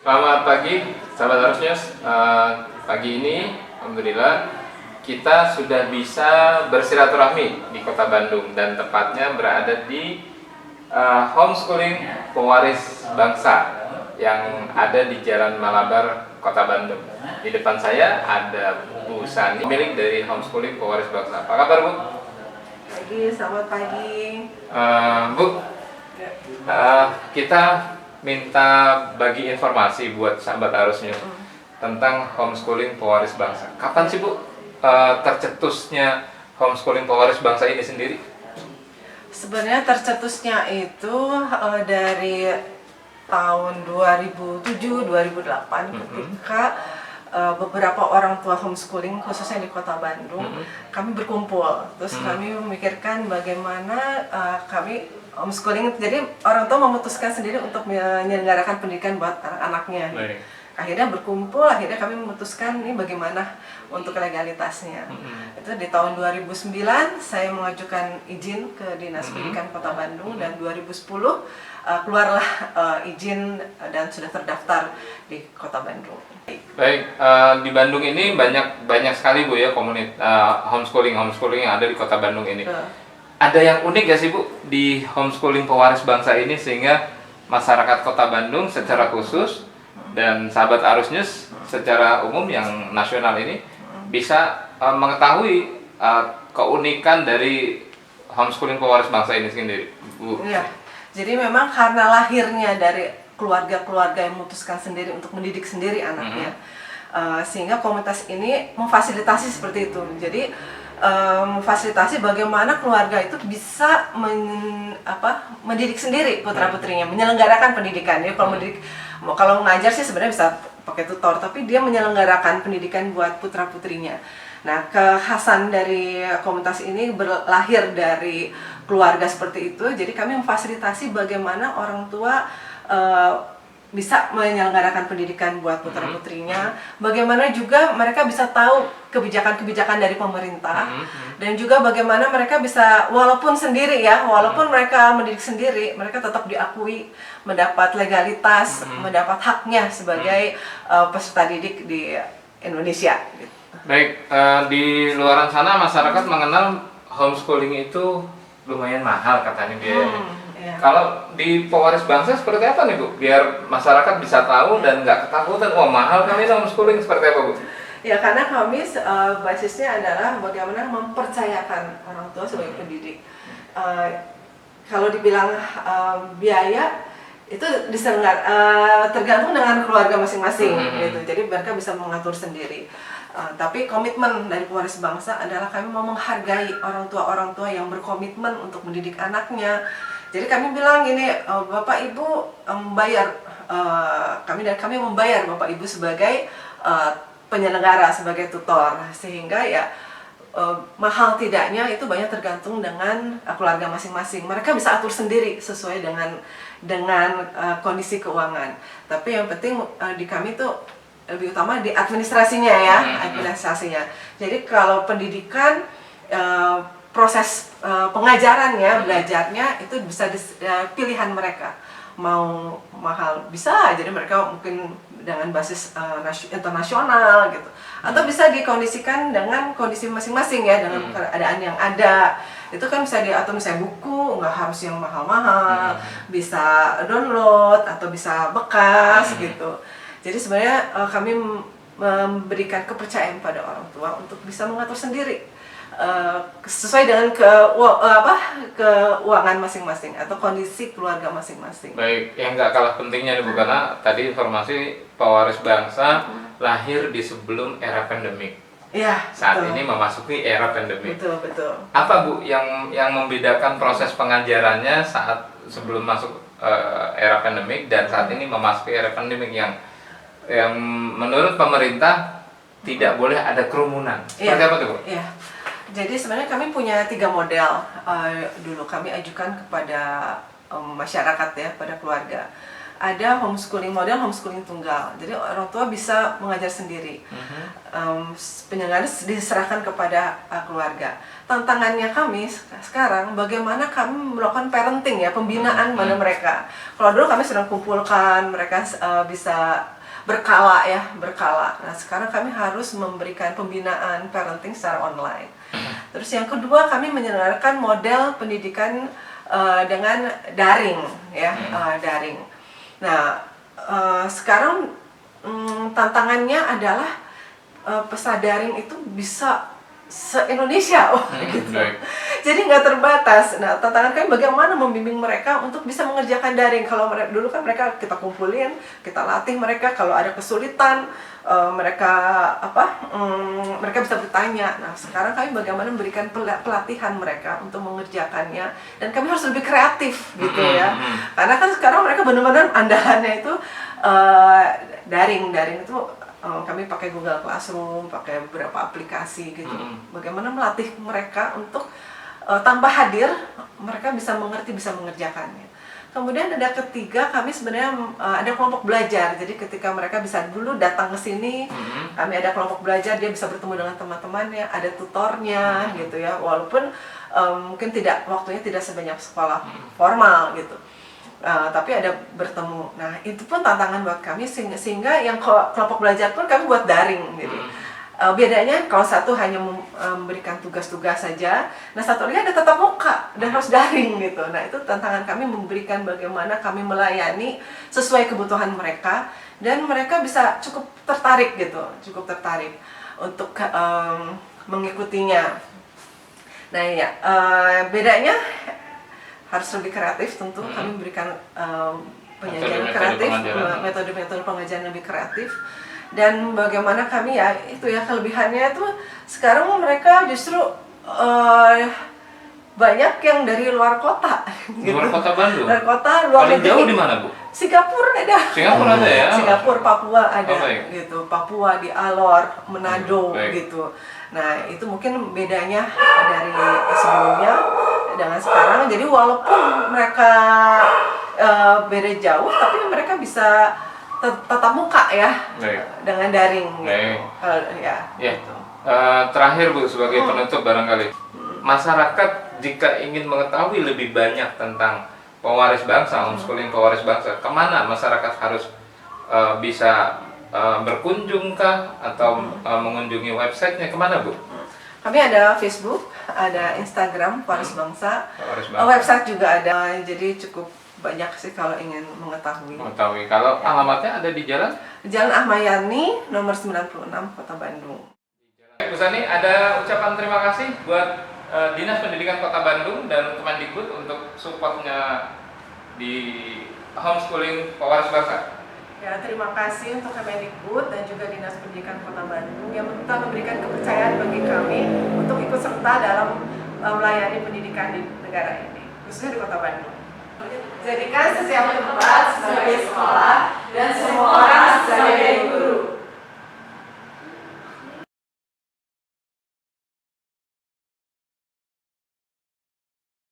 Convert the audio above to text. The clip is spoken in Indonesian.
Selamat pagi, sahabat Harusnya. Pagi ini, alhamdulillah, kita sudah bisa bersilaturahmi di Kota Bandung dan tepatnya berada di homeschooling pewaris bangsa yang ada di Jalan Malabar, Kota Bandung. Di depan saya ada Bu Sani, milik dari homeschooling pewaris bangsa. Apa kabar, Bu? Pagi, selamat pagi. Bu, kita minta bagi informasi buat sahabat Arus News tentang homeschooling pewaris bangsa. Kapan sih, Bu, tercetusnya homeschooling pewaris bangsa ini sendiri? Sebenarnya tercetusnya itu dari tahun 2007-2008 ketika beberapa orang tua homeschooling khususnya di Kota Bandung kami berkumpul. Terus kami memikirkan bagaimana kami homeschooling, jadi orang tua memutuskan sendiri untuk menyelenggarakan pendidikan buat anak-anaknya. Baik. Akhirnya berkumpul, akhirnya kami memutuskan ini bagaimana untuk legalitasnya. Itu di tahun 2009 saya mengajukan izin ke Dinas Pendidikan Kota Bandung dan 2010 keluarlah izin dan sudah terdaftar di Kota Bandung. Baik, di Bandung ini banyak sekali, Bu, ya, homeschooling yang ada di Kota Bandung ini. Ada yang unik ya sih, Bu, di homeschooling pewaris bangsa ini sehingga masyarakat Kota Bandung secara khusus dan sahabat Arus News secara umum yang nasional ini bisa mengetahui keunikan dari homeschooling pewaris bangsa ini sendiri, Bu. Iya. Jadi memang karena lahirnya dari keluarga-keluarga yang memutuskan sendiri untuk mendidik sendiri anaknya, sehingga komunitas ini memfasilitasi seperti itu. Jadi memfasilitasi bagaimana keluarga itu bisa mendidik sendiri putra-putrinya, menyelenggarakan pendidikan. Ya, kalau mengajar sih sebenarnya bisa pakai tutor, tapi dia menyelenggarakan pendidikan buat putra-putrinya. Nah, kekhasan dari komunitas ini berlahir dari keluarga seperti itu. Jadi kami memfasilitasi bagaimana orang tua bisa menyelenggarakan pendidikan buat putra-putrinya, bagaimana juga mereka bisa tahu kebijakan-kebijakan dari pemerintah, dan juga bagaimana mereka bisa, walaupun mereka mendidik sendiri, mereka tetap diakui, mendapat legalitas, mendapat haknya sebagai peserta didik di Indonesia. Baik, di luaran sana masyarakat mengenal homeschooling itu lumayan mahal katanya biayanya. Ya. Kalau di pewaris bangsa seperti apa nih, Bu? Biar masyarakat bisa tahu dan nggak ketakutan, wah mahal kami homeschooling, seperti apa, Bu? Ya, karena kami basisnya adalah bagaimana mempercayakan orang tua sebagai pendidik. Kalau dibilang biaya itu tergantung dengan keluarga masing-masing, gitu. Jadi mereka bisa mengatur sendiri. Tapi komitmen dari pewaris bangsa adalah kami mau menghargai orang tua yang berkomitmen untuk mendidik anaknya. Jadi kami bilang gini, Bapak Ibu membayar, kami membayar Bapak Ibu sebagai penyelenggara, sebagai tutor, sehingga ya mahal tidaknya itu banyak tergantung dengan keluarga masing-masing. Mereka bisa atur sendiri sesuai dengan kondisi keuangan. Tapi yang penting di kami tuh lebih utama di administrasinya ya, administrasinya. Jadi kalau pendidikan proses pengajarannya, belajarnya itu bisa pilihan mereka. Mau mahal bisa, jadi mereka mungkin dengan basis internasional gitu. Atau bisa dikondisikan dengan kondisi masing-masing ya, dengan keadaan yang ada. Itu kan bisa diatur, misalnya buku, nggak harus yang mahal-mahal, bisa download atau bisa bekas gitu. Jadi sebenarnya kami memberikan kepercayaan pada orang tua untuk bisa mengatur sendiri sesuai dengan keuangan masing-masing atau kondisi keluarga masing-masing. Baik, yang nggak kalah pentingnya nih, Bu, karena tadi informasi pewaris bangsa lahir di sebelum era pandemik. Ya, saat betul. ini memasuki era pandemik. Betul. Apa, Bu, yang membedakan proses pengajarannya saat sebelum masuk era pandemik dan saat ini memasuki era pandemik yang menurut pemerintah tidak boleh ada kerumunan? Seperti apa tuh, Bu? Iya. Jadi sebenarnya kami punya 3 model dulu kami ajukan kepada masyarakat ya, pada keluarga. ada model homeschooling tunggal. Jadi orang tua bisa mengajar sendiri. Penyelenggaraan diserahkan kepada keluarga. Tantangannya kami sekarang bagaimana kami melakukan parenting ya, pembinaan pada mereka. Kalau dulu kami sedang kumpulkan mereka bisa berkala. Nah, sekarang kami harus memberikan pembinaan parenting secara online. Terus yang kedua, kami menyelenggarakan model pendidikan dengan daring ya, daring. Nah, sekarang tantangannya adalah peserta daring itu bisa se-Indonesia gitu. Jadi nggak terbatas. Nah, tantangan kami bagaimana membimbing mereka untuk bisa mengerjakan daring. Kalau dulu kan mereka kita kumpulin, kita latih mereka, kalau ada kesulitan mereka mereka bisa bertanya. Nah, sekarang kami bagaimana memberikan pelatihan mereka untuk mengerjakannya, dan kami harus lebih kreatif gitu ya. Karena kan sekarang mereka benar-benar andalannya itu daring itu kami pakai Google Classroom, pakai beberapa aplikasi gitu. Bagaimana melatih mereka untuk tanpa hadir, mereka bisa mengerti, bisa mengerjakannya. Kemudian ada ketiga, kami sebenarnya ada kelompok belajar. Jadi ketika mereka bisa dulu datang ke sini, kami ada kelompok belajar, dia bisa bertemu dengan teman-temannya, ada tutornya gitu ya. Walaupun mungkin waktunya tidak sebanyak sekolah formal gitu. Tapi ada bertemu. Nah, itu pun tantangan buat kami, sehingga yang kelompok belajar pun kami buat daring. Jadi bedanya kalau satu hanya memberikan tugas-tugas saja, nah satu lagi ada tatap muka dan harus daring gitu. Nah, itu tantangan kami, memberikan bagaimana kami melayani sesuai kebutuhan mereka, dan mereka bisa cukup tertarik untuk mengikutinya. Nah ya, bedanya harus lebih kreatif tentu. Kami memberikan penyajian kreatif, metode-metode pengajaran lebih kreatif, dan bagaimana kami ya itu ya, kelebihannya itu sekarang mereka justru banyak yang dari luar kota gitu. Luar kota Bandung? Luar kota, luar paling negeri. jauh di mana, Bu? Singapura ada. Singapura ada ya? Singapura, Papua ada gitu. Papua, di Alor, Manado gitu. Nah, itu mungkin bedanya dari sebelumnya dengan sekarang. Jadi walaupun mereka beda jauh, tapi mereka bisa tatap muka ya, dengan daring gitu. Gitu. Terakhir Bu, sebagai penutup barangkali, masyarakat jika ingin mengetahui lebih banyak tentang pewaris bangsa, homeschooling pewaris bangsa, kemana masyarakat harus bisa berkunjung kah, atau mengunjungi websitenya, kemana Bu? Kami ada Facebook, ada Instagram Pewaris Bangsa, website juga ada, jadi cukup banyak sih kalau ingin mengetahui. Kalau alamatnya ada di Jalan Ahmad Yani, nomor 96, Kota Bandung. Bu Sani, ada ucapan terima kasih buat Dinas Pendidikan Kota Bandung dan Kemendikbud untuk supportnya di homeschooling pewaris bangsa. Ya, terima kasih untuk Kemendikbud dan juga Dinas Pendidikan Kota Bandung yang telah memberikan kepercayaan bagi kami untuk ikut serta dalam melayani pendidikan di negara ini, khususnya di Kota Bandung. Jadikan setiap tempat sebagai sekolah dan semua orang sebagai guru.